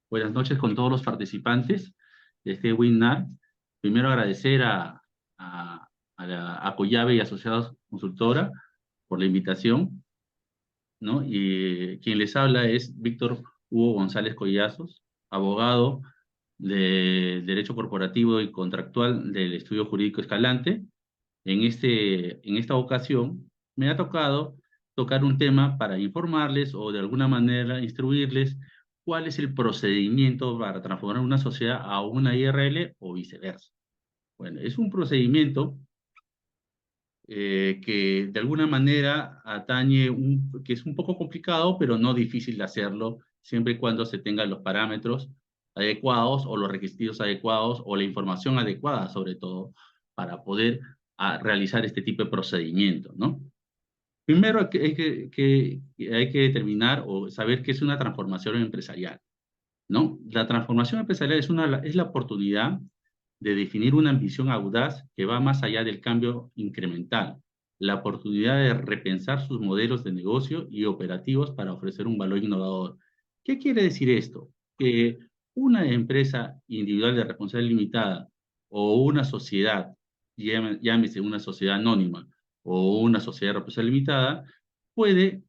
Buenas noches con todos los participantes de este webinar. Primero agradecer a Collave y Asociados Consultora por la invitación, ¿no? Y quien les habla es Víctor Hugo González Collazos, abogado de Derecho Corporativo y Contractual del Estudio Jurídico Escalante. En esta ocasión me ha tocado tocar un tema para informarles o de alguna manera instruirles cuál es el procedimiento para transformar una sociedad a una IRL o viceversa. Bueno, es un procedimiento que de alguna manera atañe, que es un poco complicado, pero no difícil de hacerlo, siempre y cuando se tengan los parámetros adecuados o los requisitos adecuados o la información adecuada, sobre todo, para poder realizar este tipo de procedimiento, ¿no? Primero hay que determinar o saber qué es una transformación empresarial, ¿no? La transformación empresarial es la oportunidad de definir una ambición audaz que va más allá del cambio incremental, la oportunidad de repensar sus modelos de negocio y operativos para ofrecer un valor innovador. ¿Qué quiere decir esto? Que una empresa individual de responsabilidad limitada o una sociedad, llámese una sociedad anónima o una sociedad de responsabilidad limitada, puede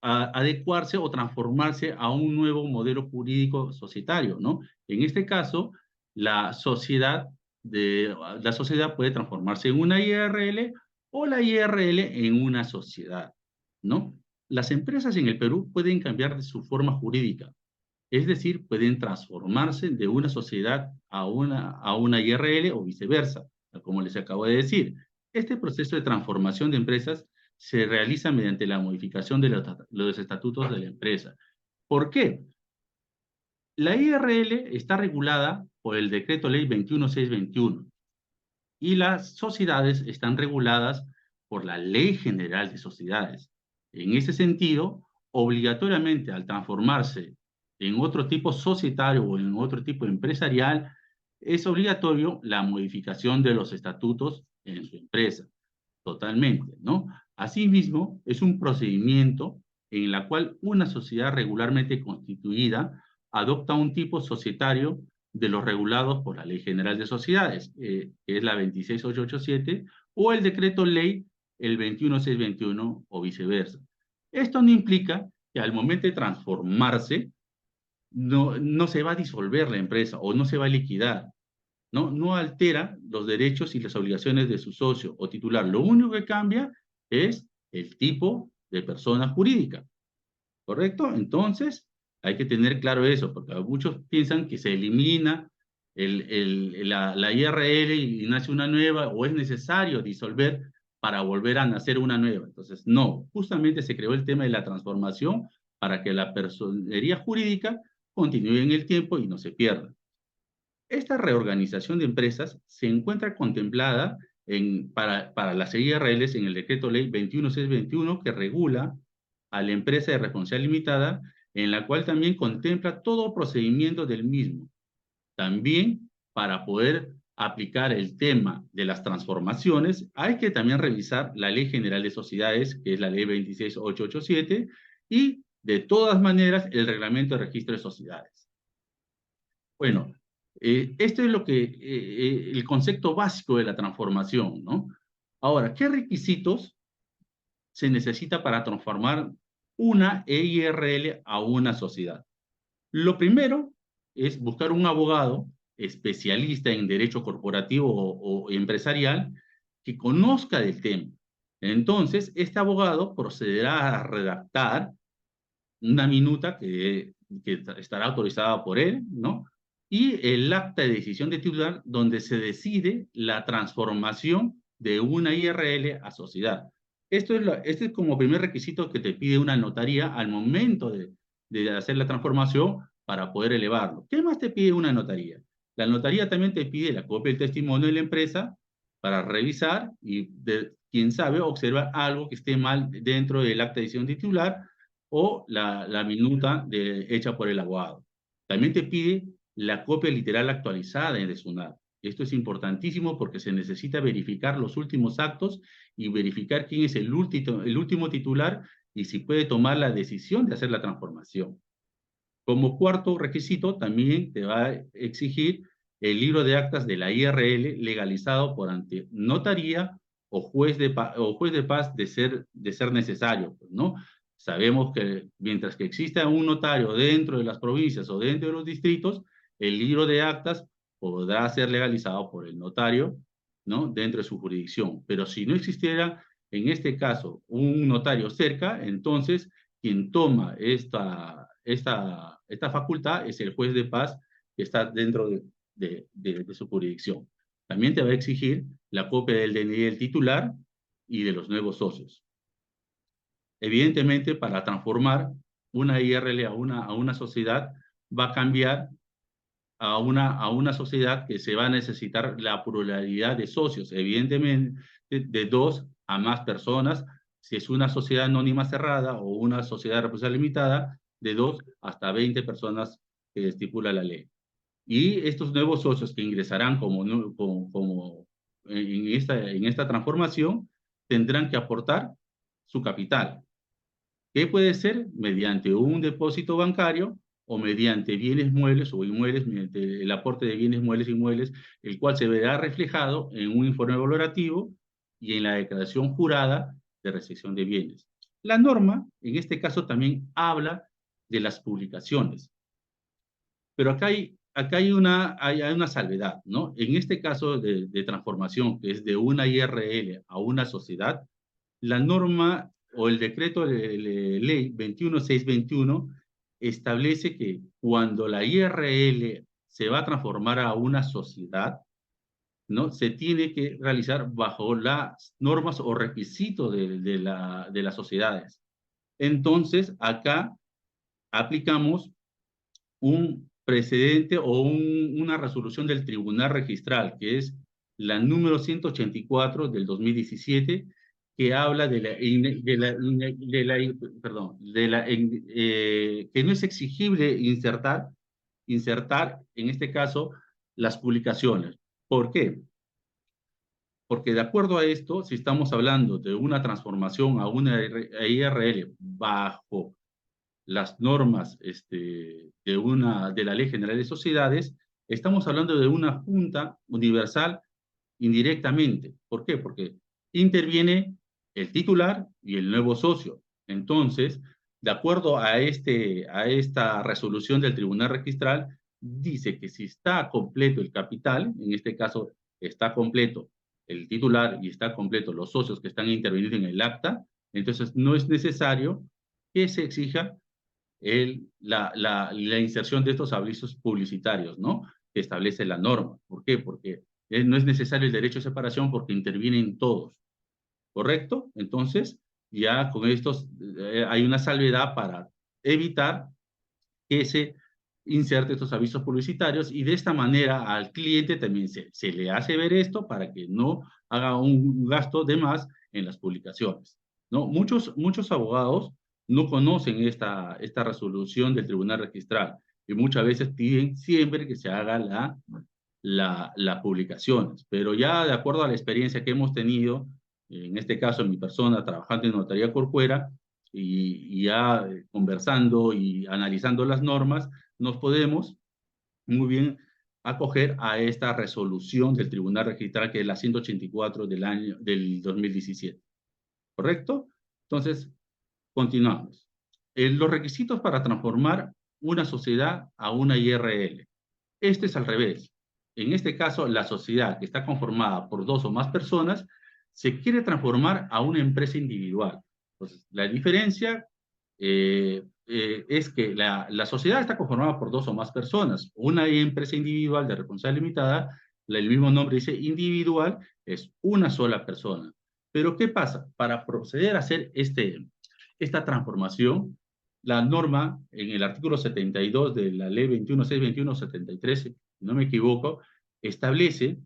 adecuarse o transformarse a un nuevo modelo jurídico societario, ¿no? En este caso, la sociedad, la sociedad puede transformarse en una IRL o la IRL en una sociedad, ¿no? Las empresas en el Perú pueden cambiar de su forma jurídica, es decir, pueden transformarse de una sociedad a una IRL o viceversa, como les acabo de decir. Este proceso de transformación de empresas se realiza mediante la modificación de los estatutos de la empresa. ¿Por qué? La IRL está regulada por el Decreto Ley 21621 y las sociedades están reguladas por la Ley General de Sociedades. En ese sentido, obligatoriamente al transformarse en otro tipo societario o en otro tipo empresarial, es obligatorio la modificación de los estatutos en su empresa, totalmente, ¿no? Asimismo, es un procedimiento en el cual una sociedad regularmente constituida adopta un tipo societario de los regulados por la Ley General de Sociedades, que es la 26887, o el decreto ley el 21621 o viceversa. Esto no implica que al momento de transformarse no se va a disolver la empresa o no se va a liquidar, ¿no? No altera los derechos y las obligaciones de su socio o titular. Lo único que cambia es el tipo de persona jurídica, ¿correcto? Entonces, hay que tener claro eso, porque muchos piensan que se elimina la IRL y nace una nueva, o es necesario disolver para volver a nacer una nueva. Entonces, no, justamente se creó el tema de la transformación para que la personería jurídica continúe en el tiempo y no se pierda. Esta reorganización de empresas se encuentra contemplada para las IRLs en el Decreto Ley 21621 que regula a la empresa de responsabilidad limitada, en la cual también contempla todo procedimiento del mismo. También para poder aplicar el tema de las transformaciones, hay que también revisar la Ley General de Sociedades, que es la Ley 26887, y de todas maneras el Reglamento de Registro de Sociedades. Bueno, esto es el concepto básico de la transformación, ¿no? Ahora, ¿qué requisitos se necesita para transformar una EIRL a una sociedad? Lo primero es buscar un abogado especialista en derecho corporativo o empresarial que conozca del tema. Entonces, este abogado procederá a redactar una minuta que estará autorizada por él, ¿no? Y el acta de decisión de titular donde se decide la transformación de una IRL a sociedad. Este es como primer requisito que te pide una notaría al momento de hacer la transformación para poder elevarlo. ¿Qué más te pide una notaría? La notaría también te pide la copia del testimonio de la empresa para revisar y, quién sabe, observar algo que esté mal dentro del acta de decisión titular o la minuta hecha por el abogado. También te pide la copia literal actualizada de SUNAT. Esto es importantísimo porque se necesita verificar los últimos actos y verificar quién es el último titular y si puede tomar la decisión de hacer la transformación. Como cuarto requisito, también te va a exigir el libro de actas de la IRL legalizado por ante notaría o juez de paz de ser necesario, pues, ¿no? Sabemos que mientras que exista un notario dentro de las provincias o dentro de los distritos, el libro de actas podrá ser legalizado por el notario, ¿no? Dentro de su jurisdicción. Pero si no existiera, en este caso, un notario cerca, entonces quien toma esta facultad es el juez de paz que está dentro de su jurisdicción. También te va a exigir la copia del DNI del titular y de los nuevos socios. Evidentemente, para transformar una IRL a una sociedad, va a cambiar a una sociedad que se va a necesitar la pluralidad de socios, evidentemente de dos a más personas, si es una sociedad anónima cerrada o una sociedad de responsabilidad limitada, de 2 hasta 20 personas que estipula la ley. Y estos nuevos socios que ingresarán como en esta transformación tendrán que aportar su capital, que puede ser mediante un depósito bancario o mediante bienes muebles o inmuebles, mediante el aporte de bienes muebles e inmuebles, el cual se verá reflejado en un informe valorativo y en la declaración jurada de recepción de bienes. La norma, en este caso, también habla de las publicaciones, pero acá hay una salvedad, ¿no? En este caso de transformación, que es de una IRL a una sociedad, la norma o el decreto de ley 21621 establece que cuando la IRL se va a transformar a una sociedad, ¿no? Se tiene que realizar bajo las normas o requisitos de las sociedades. Entonces, acá aplicamos un precedente o una resolución del Tribunal Registral, que es la número 184 del 2017, que habla que no es exigible insertar, en este caso, las publicaciones. ¿Por qué? Porque de acuerdo a esto, si estamos hablando de una transformación a una IRL bajo las normas de la Ley General de Sociedades, estamos hablando de una junta universal indirectamente. ¿Por qué? Porque interviene el titular y el nuevo socio. Entonces, de acuerdo a esta resolución del Tribunal Registral, dice que si está completo el capital, en este caso está completo el titular y está completo los socios que están interviniendo en el acta, entonces no es necesario que se exija la inserción de estos avisos publicitarios, ¿no? Que establece la norma. ¿Por qué? Porque no es necesario el derecho de separación porque intervienen todos, ¿correcto? Entonces, ya con estos hay una salvedad para evitar que se inserte estos avisos publicitarios y de esta manera al cliente también se le hace ver esto para que no haga un gasto de más en las publicaciones, ¿no? Muchos abogados no conocen esta resolución del Tribunal Registral y muchas veces piden siempre que se haga la publicaciones, pero ya de acuerdo a la experiencia que hemos tenido, en este caso en mi persona, trabajando en notaría corcuera, y ya conversando y analizando las normas, nos podemos muy bien acoger a esta resolución del Tribunal Registral, que es la 184 del 2017. ¿Correcto? Entonces, continuamos. Los requisitos para transformar una sociedad a una IRL. Este es al revés. En este caso, la sociedad que está conformada por dos o más personas se quiere transformar a una empresa individual. Entonces, la diferencia es que la sociedad está conformada por dos o más personas. Una empresa individual de responsabilidad limitada, el mismo nombre dice individual, es una sola persona. Pero ¿qué pasa? Para proceder a hacer esta transformación, la norma en el artículo 72 de la ley 21621-73, si no me equivoco, establece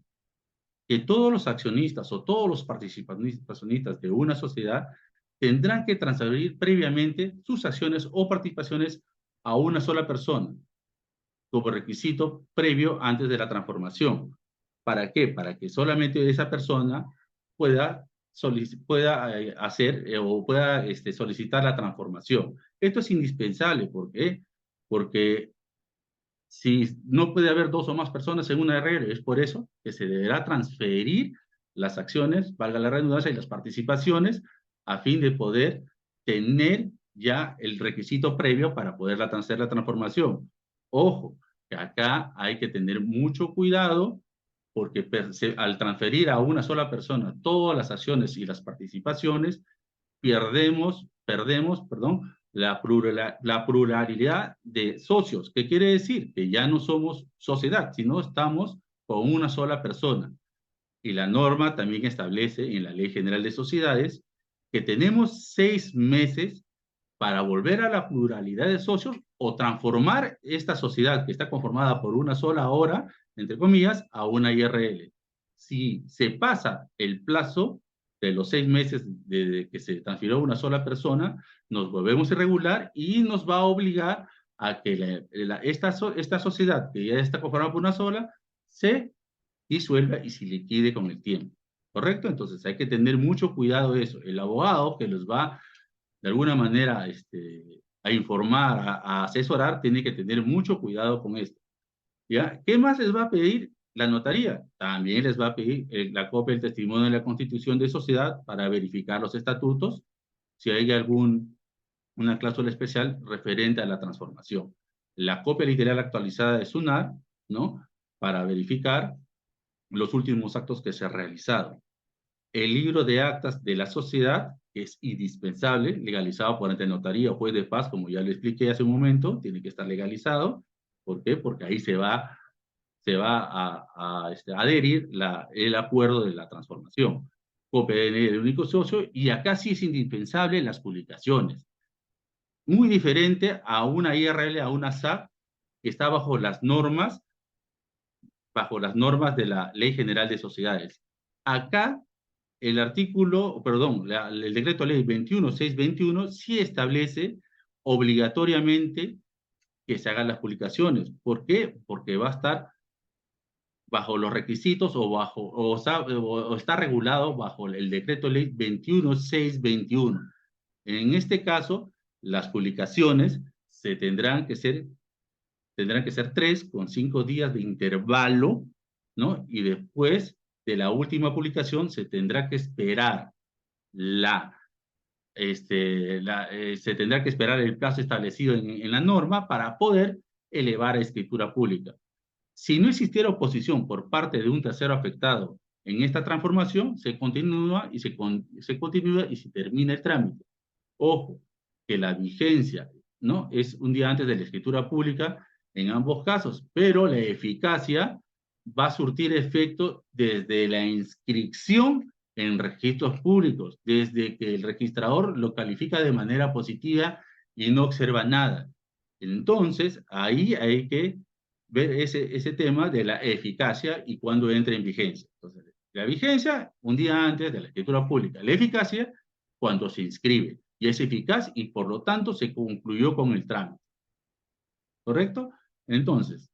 que todos los accionistas o todos los participacionistas de una sociedad tendrán que transferir previamente sus acciones o participaciones a una sola persona, como requisito previo antes de la transformación. ¿Para qué? Para que solamente esa persona pueda, hacer o pueda solicitar la transformación. Esto es indispensable porque porque si no puede haber dos o más personas en una ARL, es por eso que se deberá transferir las acciones, valga la redundancia, y las participaciones, a fin de poder tener ya el requisito previo para poder hacer la transformación. Ojo, que acá hay que tener mucho cuidado, porque al transferir a una sola persona todas las acciones y las participaciones, perdemos, la pluralidad de socios. ¿Qué quiere decir? Que ya no somos sociedad, sino estamos con una sola persona. Y la norma también establece en la Ley General de Sociedades que tenemos 6 meses para volver a la pluralidad de socios o transformar esta sociedad que está conformada por una sola hora, entre comillas, a una IRL. Si se pasa el plazo de los 6 meses desde que se transfirió a una sola persona, nos volvemos irregular y nos va a obligar a que esta sociedad, que ya está conformada por una sola, se disuelva y se liquide con el tiempo. ¿Correcto? Entonces hay que tener mucho cuidado de eso. El abogado que los va de alguna manera a informar, a asesorar, tiene que tener mucho cuidado con esto. ¿Ya? ¿Qué más les va a pedir la notaría? También les va a pedir la copia del testimonio de la constitución de sociedad para verificar los estatutos, si hay una cláusula especial referente a la transformación. La copia literal actualizada de SUNAT, ¿no? Para verificar los últimos actos que se han realizado. El libro de actas de la sociedad, que es indispensable, legalizado por ante notaría o juez de paz, como ya lo expliqué hace un momento, tiene que estar legalizado. ¿Por qué? Porque ahí se va a adherir el acuerdo de la transformación. Copia del único socio, y acá sí es indispensable las publicaciones. Muy diferente a una IRL, a una SAC, que está bajo las normas de la Ley General de Sociedades. Acá el artículo, perdón, el decreto ley 21621 sí establece obligatoriamente que se hagan las publicaciones. ¿Por qué? Porque va a estar bajo los requisitos o está regulado bajo el decreto ley 21621. En este caso, las publicaciones tendrán que ser 3 con 5 días de intervalo, ¿no? Y después de la última publicación se tendrá que esperar se tendrá que esperar el plazo establecido en la norma para poder elevar a escritura pública. Si no existiera oposición por parte de un tercero afectado en esta transformación, se continúa y se termina el trámite. Ojo, que la vigencia, ¿no?, es un día antes de la escritura pública en ambos casos, pero la eficacia va a surtir efecto desde la inscripción en registros públicos, desde que el registrador lo califica de manera positiva y no observa nada. Entonces, ahí hay que ver ese tema de la eficacia y cuándo entra en vigencia. Entonces, la vigencia, un día antes de la escritura pública. La eficacia, cuando se inscribe. Y es eficaz y, por lo tanto, se concluyó con el trámite. ¿Correcto? Entonces,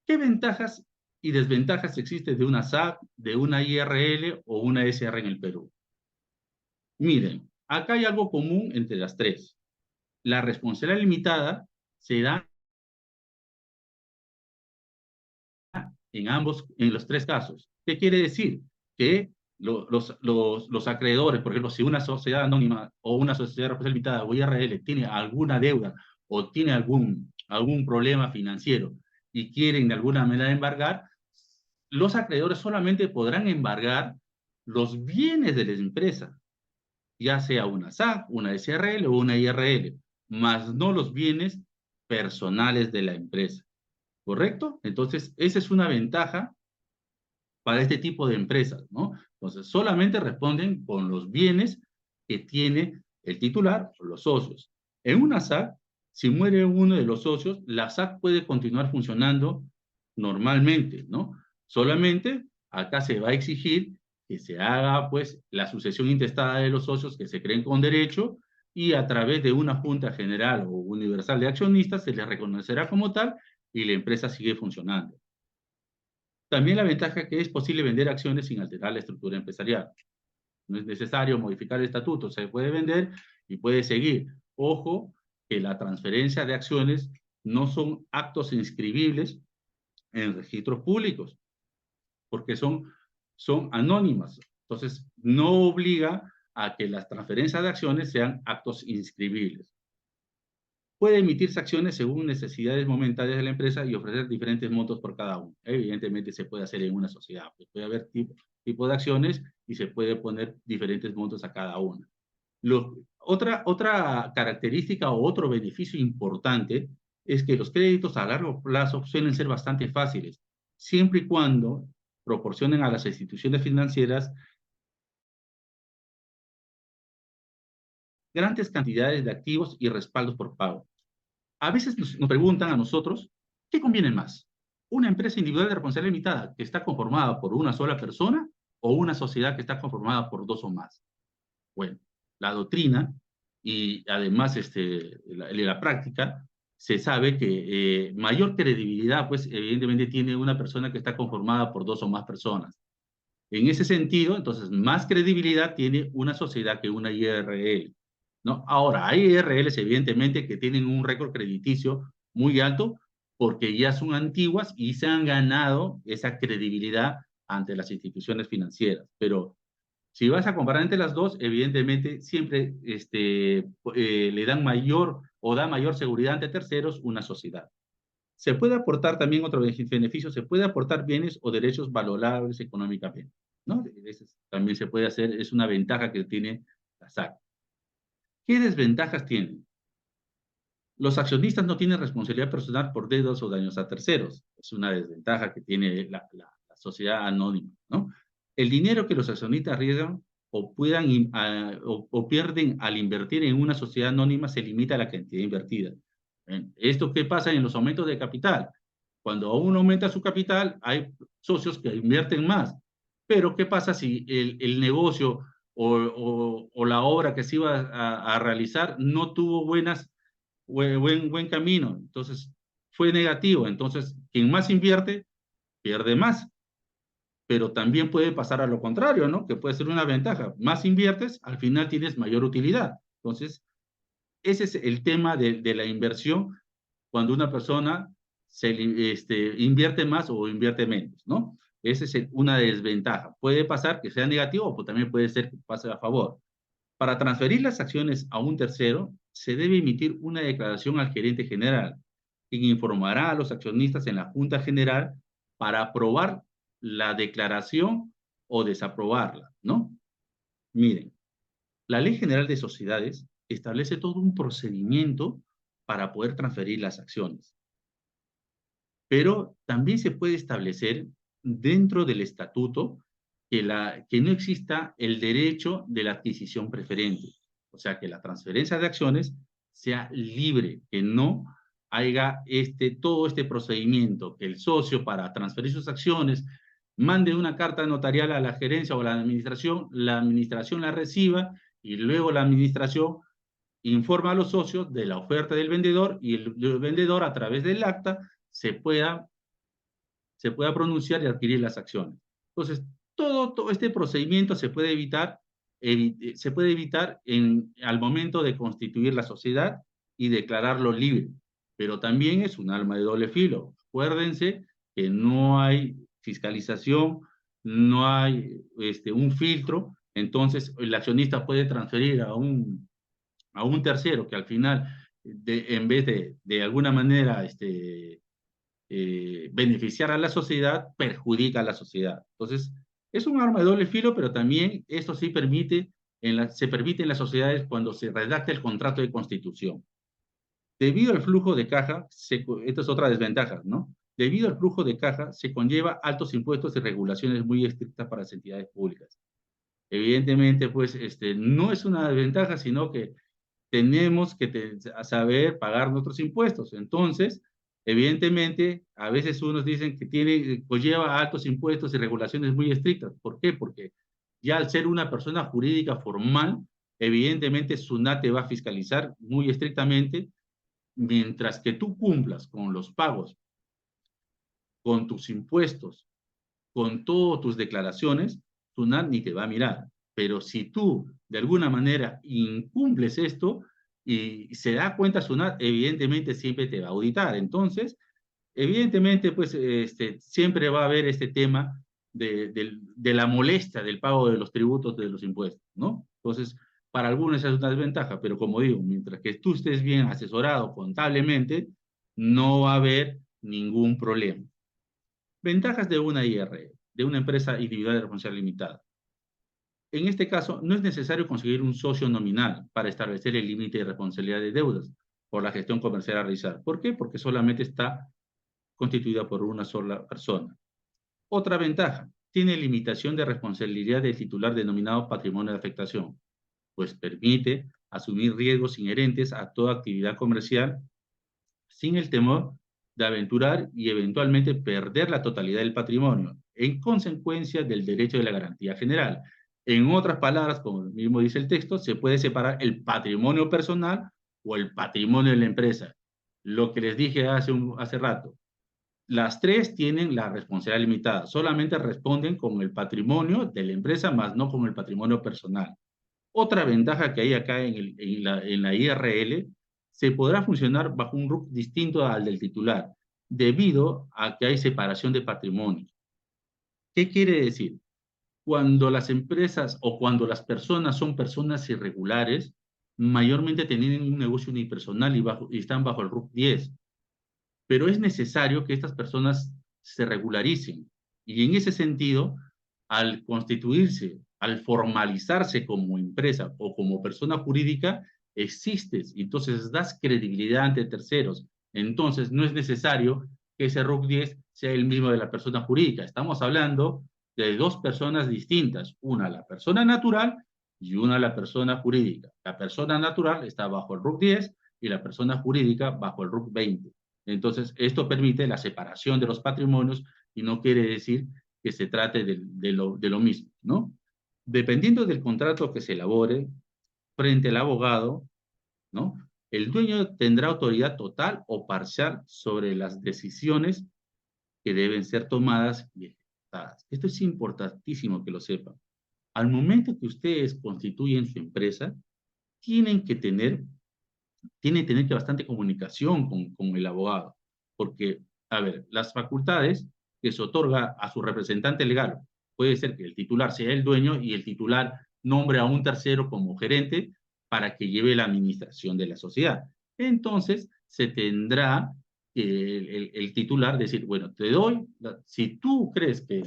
¿qué ventajas y desventajas existen de una SAC, de una IRL o una SR en el Perú? Miren, acá hay algo común entre las tres. La responsabilidad limitada se da en los tres casos. ¿Qué quiere decir? Que los acreedores, por ejemplo, si una sociedad anónima o una sociedad responsabilidad limitada o IRL tiene alguna deuda o tiene algún problema financiero y quieren de alguna manera embargar, los acreedores solamente podrán embargar los bienes de la empresa, ya sea una SAC, una SRL o una IRL, más no los bienes personales de la empresa. ¿Correcto? Entonces, esa es una ventaja para este tipo de empresas, ¿no? Entonces, solamente responden con los bienes que tiene el titular o los socios. En una SAC, si muere uno de los socios, la SAC puede continuar funcionando normalmente, ¿no? Solamente acá se va a exigir que se haga, pues, la sucesión intestada de los socios que se creen con derecho y a través de una junta general o universal de accionistas se les reconocerá como tal y la empresa sigue funcionando. También la ventaja que es posible vender acciones sin alterar la estructura empresarial. No es necesario modificar el estatuto, se puede vender y puede seguir. Ojo, que la transferencia de acciones no son actos inscribibles en registros públicos, porque son anónimas. Entonces, no obliga a que las transferencias de acciones sean actos inscribibles. Puede emitirse acciones según necesidades momentáneas de la empresa y ofrecer diferentes montos por cada uno. Evidentemente se puede hacer en una sociedad, pues puede haber tipo de acciones y se puede poner diferentes montos a cada una. Otra característica o otro beneficio importante es que los créditos a largo plazo suelen ser bastante fáciles, siempre y cuando proporcionen a las instituciones financieras grandes cantidades de activos y respaldos por pago. A veces nos preguntan a nosotros, ¿qué conviene más? ¿Una empresa individual de responsabilidad limitada que está conformada por una sola persona o una sociedad que está conformada por dos o más? Bueno, la doctrina y además la práctica, se sabe que mayor credibilidad, pues evidentemente tiene una persona que está conformada por dos o más personas. En ese sentido, entonces, más credibilidad tiene una sociedad que una IRL, ¿no? Ahora, hay IRLs, evidentemente, que tienen un récord crediticio muy alto porque ya son antiguas y se han ganado esa credibilidad ante las instituciones financieras. Pero si vas a comparar entre las dos, evidentemente, siempre le dan mayor o da mayor seguridad ante terceros una sociedad. Se puede aportar también otro beneficio, se puede aportar bienes o derechos valorables económicamente, ¿no? También se puede hacer, es una ventaja que tiene la SAC. ¿Qué desventajas tienen? Los accionistas no tienen responsabilidad personal por deudas o daños a terceros. Es una desventaja que tiene la sociedad anónima, ¿no? El dinero que los accionistas arriesgan o pierden al invertir en una sociedad anónima se limita a la cantidad invertida. ¿Esto qué pasa en los aumentos de capital? Cuando uno aumenta su capital, hay socios que invierten más. Pero ¿qué pasa si el negocio o la obra que se iba a realizar no tuvo buen camino? Entonces, fue negativo. Entonces, quien más invierte, pierde más. Pero también puede pasar a lo contrario, ¿no? Que puede ser una ventaja. Más inviertes, al final tienes mayor utilidad. Entonces, ese es el tema de la inversión cuando una persona invierte más o invierte menos, ¿no? Esa es una desventaja. Puede pasar que sea negativo o también puede ser que pase a favor. Para transferir las acciones a un tercero, se debe emitir una declaración al gerente general, quien informará a los accionistas en la Junta General para aprobar la declaración o desaprobarla, ¿no? Miren, la Ley General de Sociedades establece todo un procedimiento para poder transferir las acciones, pero también se puede establecer dentro del estatuto que no exista el derecho de la adquisición preferente, o sea, que la transferencia de acciones sea libre, que no haya todo este procedimiento, que el socio para transferir sus acciones mande una carta notarial a la gerencia o a la administración la reciba y luego la administración informa a los socios de la oferta del vendedor y el vendedor a través del acta se pueda pronunciar y adquirir las acciones. Entonces, todo este procedimiento se puede evitar al momento de constituir la sociedad y declararlo libre, pero también es un arma de doble filo. Acuérdense que no hay fiscalización, no hay un filtro, entonces el accionista puede transferir a un tercero que al final, en vez de alguna manera beneficiar a la sociedad, perjudica a la sociedad. Entonces, es un arma de doble filo, pero también esto sí se permite en las sociedades cuando se redacta el contrato de constitución. Debido al flujo de caja, esta es otra desventaja, ¿no? Debido al flujo de caja, se conlleva altos impuestos y regulaciones muy estrictas para las entidades públicas. Evidentemente, pues, no es una desventaja, sino que tenemos que saber pagar nuestros impuestos. Entonces, evidentemente, a veces unos dicen que conlleva altos impuestos y regulaciones muy estrictas. ¿Por qué? Porque ya al ser una persona jurídica formal, evidentemente SUNAT te va a fiscalizar muy estrictamente, mientras que tú cumplas con los pagos, con tus impuestos, con todas tus declaraciones, SUNAT ni te va a mirar. Pero si tú de alguna manera incumples esto, y se da cuenta SUNAT, evidentemente siempre te va a auditar. Entonces, evidentemente, pues siempre va a haber este tema de la molestia del pago de los tributos de los impuestos, ¿no? Entonces, para algunos es una desventaja, pero como digo, mientras que tú estés bien asesorado contablemente, no va a haber ningún problema. Ventajas de una IR, de una empresa individual de responsabilidad limitada. En este caso, no es necesario conseguir un socio nominal para establecer el límite de responsabilidad de deudas por la gestión comercial a realizar. ¿Por qué? Porque solamente está constituida por una sola persona. Otra ventaja, tiene limitación de responsabilidad del titular denominado patrimonio de afectación, pues permite asumir riesgos inherentes a toda actividad comercial sin el temor de aventurar y eventualmente perder la totalidad del patrimonio, en consecuencia del derecho de la garantía general. En otras palabras, como mismo dice el texto, se puede separar el patrimonio personal o el patrimonio de la empresa. Lo que les dije hace rato, las tres tienen la responsabilidad limitada, solamente responden con el patrimonio de la empresa, más no con el patrimonio personal. Otra ventaja que hay acá en la IRL, se podrá funcionar bajo un RUC distinto al del titular, debido a que hay separación de patrimonio. ¿Qué quiere decir? Cuando las empresas o cuando las personas son personas irregulares, mayormente tienen un negocio unipersonal y están bajo el RUC 10, pero es necesario que estas personas se regularicen. Y en ese sentido, al constituirse, al formalizarse como empresa o como persona jurídica, existes, entonces das credibilidad ante terceros. Entonces, no es necesario que ese RUC 10 sea el mismo de la persona jurídica. Estamos hablando de dos personas distintas, una la persona natural y una la persona jurídica. La persona natural está bajo el RUC 10 y la persona jurídica bajo el RUC 20. Entonces, esto permite la separación de los patrimonios y no quiere decir que se trate de lo mismo, ¿no? Dependiendo del contrato que se elabore frente al abogado, ¿no? El dueño tendrá autoridad total o parcial sobre las decisiones que deben ser tomadas y ejecutadas. Esto es importantísimo que lo sepan. Al momento que ustedes constituyen su empresa, tienen que tener que bastante comunicación con el abogado, porque, a ver, las facultades que se otorga a su representante legal, puede ser que el titular sea el dueño y el titular nombre a un tercero como gerente para que lleve la administración de la sociedad. Entonces, se tendrá que el titular decir, bueno, te doy, si tú crees que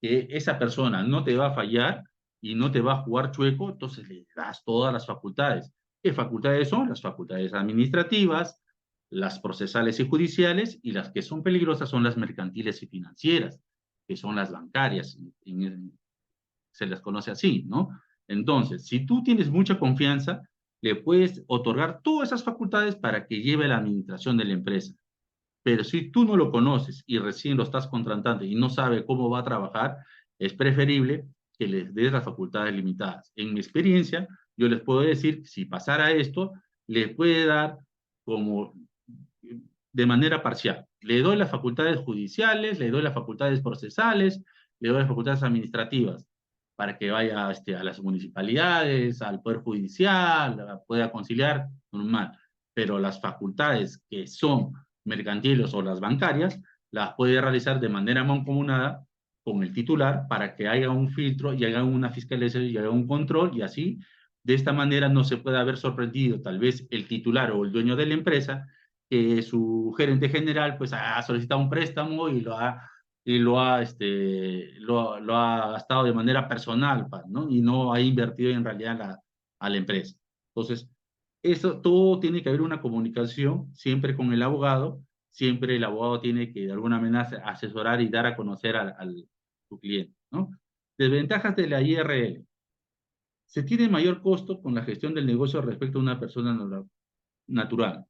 esa persona no te va a fallar y no te va a jugar chueco, entonces le das todas las facultades. ¿Qué facultades son? Las facultades administrativas, las procesales y judiciales, y las que son peligrosas son las mercantiles y financieras, que son las bancarias, se les conoce así, ¿no? Entonces, si tú tienes mucha confianza, le puedes otorgar todas esas facultades para que lleve la administración de la empresa. Pero si tú no lo conoces y recién lo estás contratando y no sabe cómo va a trabajar, es preferible que les des las facultades limitadas. En mi experiencia, yo les puedo decir, si pasara esto, le puede dar como de manera parcial. Le doy las facultades judiciales, le doy las facultades procesales, le doy las facultades administrativas para que vaya a las municipalidades, al Poder Judicial, pueda conciliar, normal. Pero las facultades que son mercantiles o las bancarias, las puede realizar de manera mancomunada con el titular para que haya un filtro y haga una fiscalización y haga un control y así, de esta manera no se puede haber sorprendido tal vez el titular o el dueño de la empresa que su gerente general pues ha solicitado un préstamo y lo ha gastado de manera personal, ¿no? Y no ha invertido en realidad a la empresa. Entonces, eso todo tiene que haber una comunicación siempre con el abogado, siempre el abogado tiene que de alguna manera asesorar y dar a conocer su cliente, ¿no? Desventajas de la IRL. Se tiene mayor costo con la gestión del negocio respecto a una persona natural,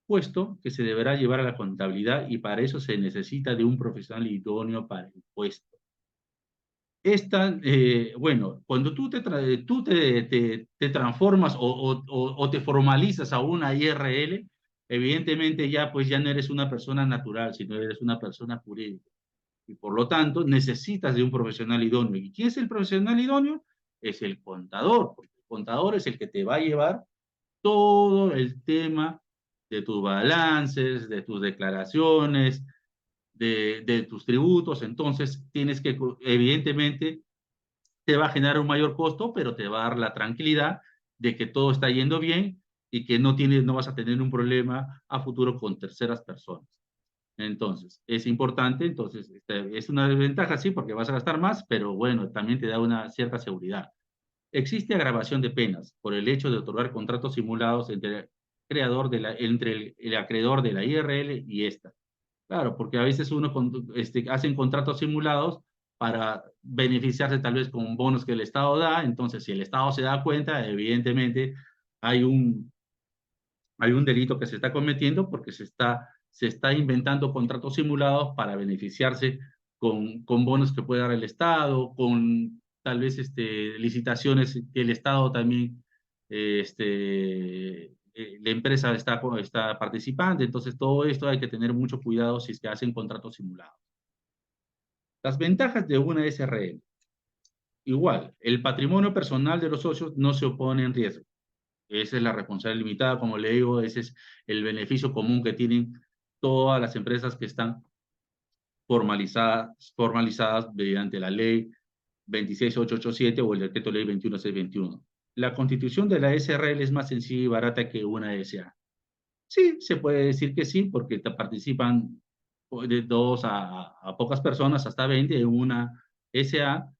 puesto que se deberá llevar a la contabilidad y para eso se necesita de un profesional idóneo para el puesto. Bueno, cuando tú te transformas o te formalizas a una IRL, evidentemente ya pues ya no eres una persona natural, sino eres una persona jurídica. Y por lo tanto necesitas de un profesional idóneo. ¿Y quién es el profesional idóneo? Es el contador, porque el contador es el que te va a llevar todo el tema de tus balances, de tus declaraciones, de tus tributos. Entonces, tienes que, evidentemente, te va a generar un mayor costo, pero te va a dar la tranquilidad de que todo está yendo bien y que no vas a tener un problema a futuro con terceras personas. Entonces, es importante, entonces, es una desventaja, sí, porque vas a gastar más, pero bueno, también te da una cierta seguridad. Existe agravación de penas por el hecho de otorgar contratos simulados entre el acreedor de la IRL y esta. Claro, porque a veces hacen contratos simulados para beneficiarse tal vez con bonos que el Estado da. Entonces, si el Estado se da cuenta, evidentemente hay un, hay un delito que se está cometiendo porque se está inventando contratos simulados para beneficiarse con bonos que puede dar el Estado, con tal vez licitaciones que el Estado también, la empresa está participando. Entonces, todo esto hay que tener mucho cuidado si es que hacen contratos simulados. Las ventajas de una SRL. Igual, el patrimonio personal de los socios no se opone en riesgo. Esa es la responsabilidad limitada, como le digo, ese es el beneficio común que tienen todas las empresas que están formalizadas mediante la ley 26887 o el decreto ley 21621. La constitución de la SRL es más sencilla y barata que una SA. Sí, se puede decir que sí, porque participan de dos a pocas personas, hasta 20 en una SA,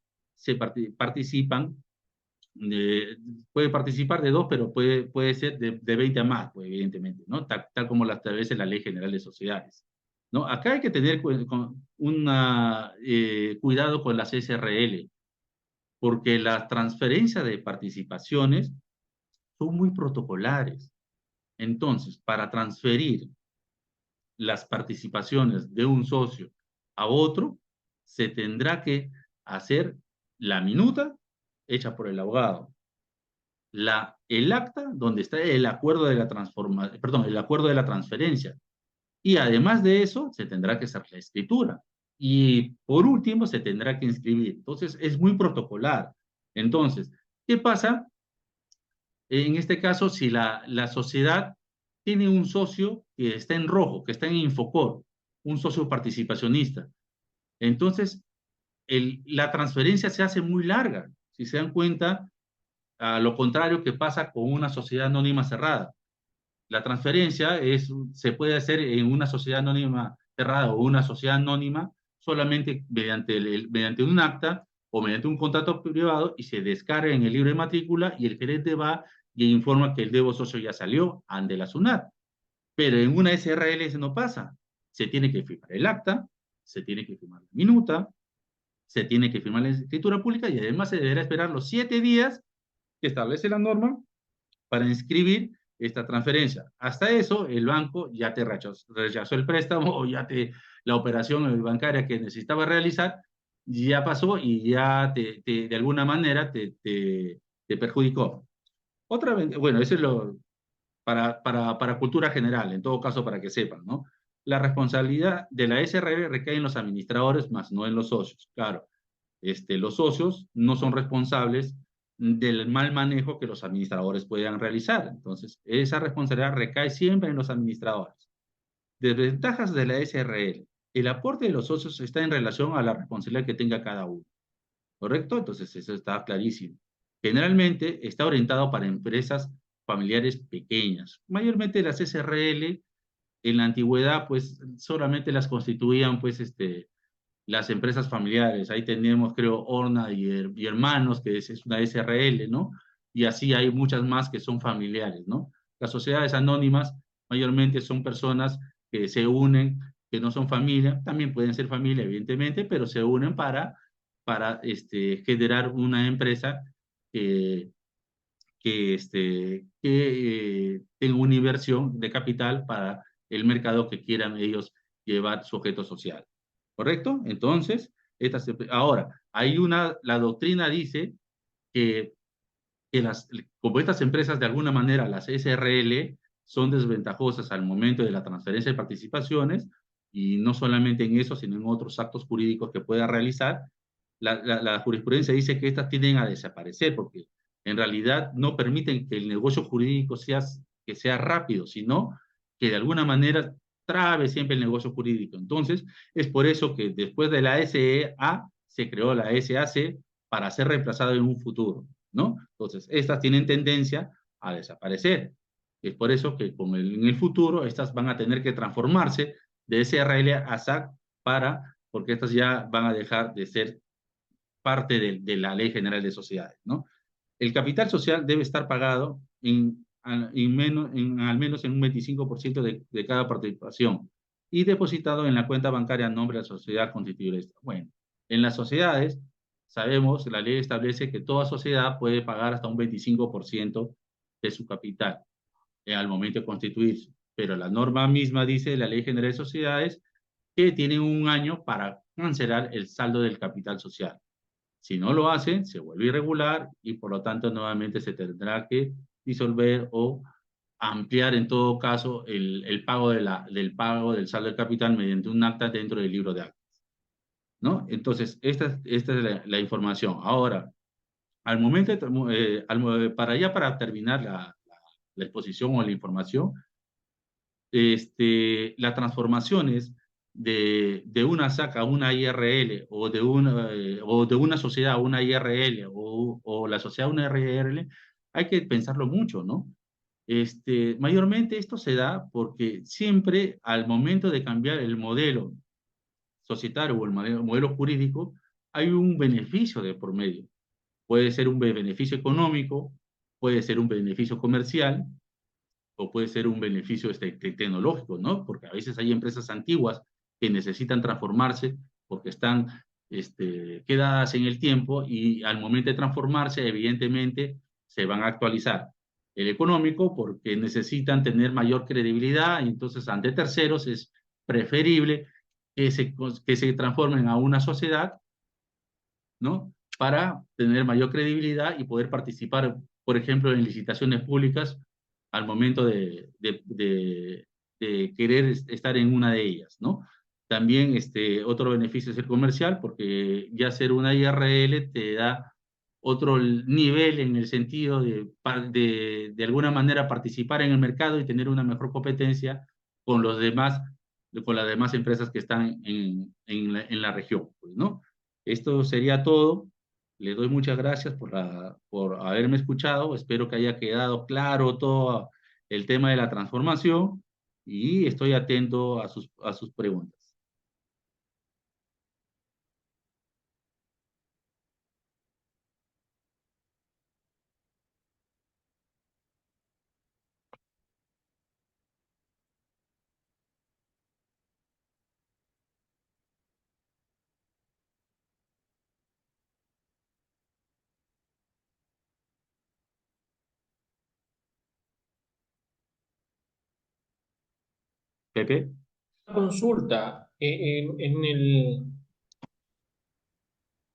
participan puede participar de dos, pero puede ser de 20 a más, pues, evidentemente, ¿no? Tal como lo establece la Ley General de Sociedades, ¿no? Acá hay que tener cuidado con las SRL, porque las transferencias de participaciones son muy protocolares. Entonces, para transferir las participaciones de un socio a otro, se tendrá que hacer la minuta hecha por el abogado, el acta donde está el acuerdo de la perdón, el acuerdo de la transferencia. Y además de eso, se tendrá que hacer la escritura. Y por último, se tendrá que inscribir. Entonces, es muy protocolar. Entonces, ¿qué pasa? En este caso, si la sociedad tiene un socio que está en rojo, que está en Infocor, un socio participacionista, entonces la transferencia se hace muy larga. Si se dan cuenta, a lo contrario que pasa con una sociedad anónima cerrada. La transferencia se puede hacer en una sociedad anónima cerrada o una sociedad anónima solamente mediante un acta o mediante un contrato privado y se descarga en el libro de matrícula y el gerente va y informa que el debo socio ya salió ante la SUNAT. Pero en una SRL eso no pasa. Se tiene que firmar el acta, se tiene que firmar la minuta, se tiene que firmar la escritura pública y además se deberá esperar los 7 días que establece la norma para inscribir esta transferencia. Hasta eso, el banco ya te rechazó el préstamo o la operación bancaria que necesitaba realizar ya pasó y ya de alguna manera te perjudicó. Bueno, eso es para cultura general, en todo caso para que sepan, ¿no? La responsabilidad de la SRL recae en los administradores, más no en los socios. Claro, los socios no son responsables del mal manejo que los administradores puedan realizar. Entonces, esa responsabilidad recae siempre en los administradores. Desventajas de la SRL. El aporte de los socios está en relación a la responsabilidad que tenga cada uno. ¿Correcto? Entonces, eso está clarísimo. Generalmente está orientado para empresas familiares pequeñas. Mayormente las SRL en la antigüedad, pues solamente las constituían, pues, las empresas familiares. Ahí tenemos, creo, Horna y Hermanos, que es una SRL, ¿no? Y así hay muchas más que son familiares, ¿no? Las sociedades anónimas mayormente son personas que se unen, que no son familia, también pueden ser familia, evidentemente, pero se unen para generar una empresa que, que tenga una inversión de capital para el mercado que quieran ellos llevar su objeto social. ¿Correcto? Entonces, ahora, la doctrina dice que, como estas empresas de alguna manera, las SRL, son desventajosas al momento de la transferencia de participaciones, y no solamente en eso, sino en otros actos jurídicos que pueda realizar, la jurisprudencia dice que estas tienden a desaparecer, porque en realidad no permiten que el negocio jurídico que sea rápido, sino que de alguna manera trabe siempre el negocio jurídico. Entonces, es por eso que después de la SEA se creó la SAC para ser reemplazada en un futuro, ¿no? Entonces, estas tienen tendencia a desaparecer. Es por eso que en el futuro estas van a tener que transformarse de SRL a SAC porque estas ya van a dejar de ser parte de la Ley General de Sociedades, ¿no? El capital social debe estar pagado al menos en un 25% de cada participación y depositado en la cuenta bancaria a nombre de la sociedad constituida. Bueno, en las sociedades, sabemos, la ley establece que toda sociedad puede pagar hasta un 25% de su capital al momento de constituirse, pero la norma misma dice, la Ley General de Sociedades, que tienen un año para cancelar el saldo del capital social. Si no lo hacen, se vuelve irregular y por lo tanto nuevamente se tendrá que disolver o ampliar en todo caso el pago, del pago del saldo del capital mediante un acta dentro del libro de actas, ¿no? Entonces, esta es la información. Ahora, al momento, para terminar la exposición o la información, las transformaciones de una SAC a una IRL o de una sociedad a una IRL o la sociedad a una IRL, hay que pensarlo mucho, ¿no? Mayormente esto se da porque siempre al momento de cambiar el modelo societario o el modelo jurídico, hay un beneficio de por medio. Puede ser un beneficio económico, puede ser un beneficio comercial, o puede ser un beneficio tecnológico, ¿no? Porque a veces hay empresas antiguas que necesitan transformarse porque están quedadas en el tiempo y al momento de transformarse, evidentemente, se van a actualizar. El económico porque necesitan tener mayor credibilidad y entonces ante terceros es preferible que se transformen a una sociedad, ¿no? Para tener mayor credibilidad y poder participar, por ejemplo, en licitaciones públicas al momento de querer estar en una de ellas, ¿no? También otro beneficio es el comercial, porque ya ser una IRL te da otro nivel en el sentido de alguna manera participar en el mercado y tener una mejor competencia con con las demás empresas que están en la región, pues, ¿no? Esto sería todo. Le doy muchas gracias por haberme escuchado. Espero que haya quedado claro todo el tema de la transformación y estoy atento a sus preguntas. Pepe. Consulta,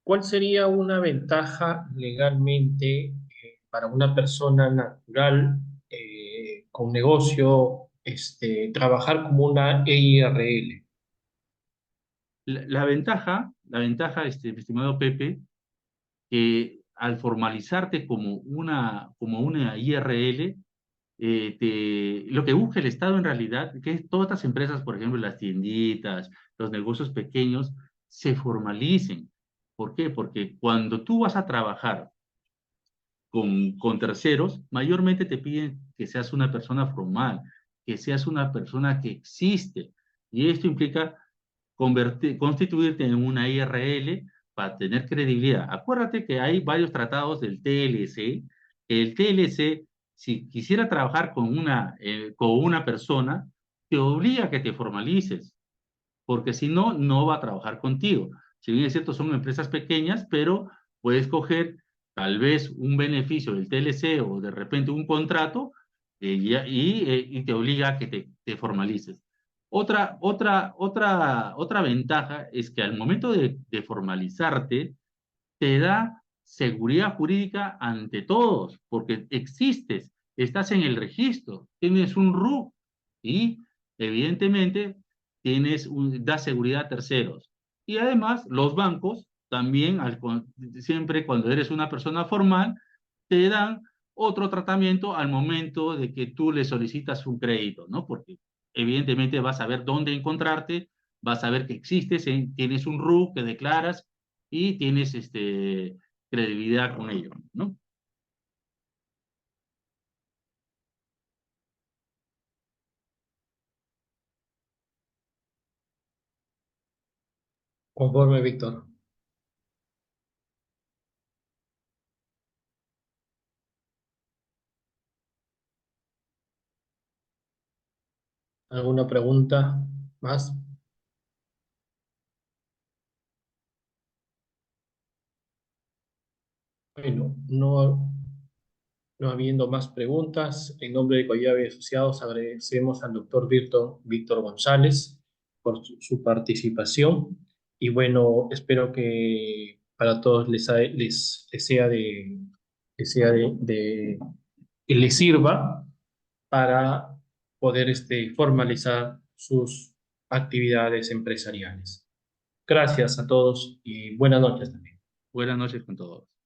¿cuál sería una ventaja legalmente para una persona natural con negocio trabajar como una EIRL? La ventaja, mi estimado Pepe, que al formalizarte como una IRL, lo que busca el Estado en realidad, que es todas estas empresas, por ejemplo, las tienditas, los negocios pequeños, se formalicen. ¿Por qué? Porque cuando tú vas a trabajar con terceros, mayormente te piden que seas una persona formal, que seas una persona que existe. Y esto implica constituirte en una IRL para tener credibilidad. Acuérdate que hay varios tratados del TLC. El TLC, si quisiera trabajar con una persona, te obliga a que te formalices, porque si no, no va a trabajar contigo. Si bien es cierto, son empresas pequeñas, pero puedes coger tal vez un beneficio del TLC o de repente un contrato y te obliga a que te formalices. Otra ventaja es que al momento de formalizarte, te da seguridad jurídica ante todos, porque existes, estás en el registro, tienes un RUC y evidentemente da seguridad a terceros. Y además, los bancos también, siempre cuando eres una persona formal, te dan otro tratamiento al momento de que tú le solicitas un crédito, ¿no? Porque evidentemente vas a ver dónde encontrarte, vas a ver que existes, tienes un RUC que declaras y tienes credibilidad con ello, ¿no? Conforme, Víctor. ¿Alguna pregunta más? Bueno, no habiendo más preguntas, en nombre de Collabe Asociados agradecemos al doctor Víctor González por su participación y bueno, espero que para todos les sea que les sirva para poder formalizar sus actividades empresariales. Gracias a todos y buenas noches también. Buenas noches con todos.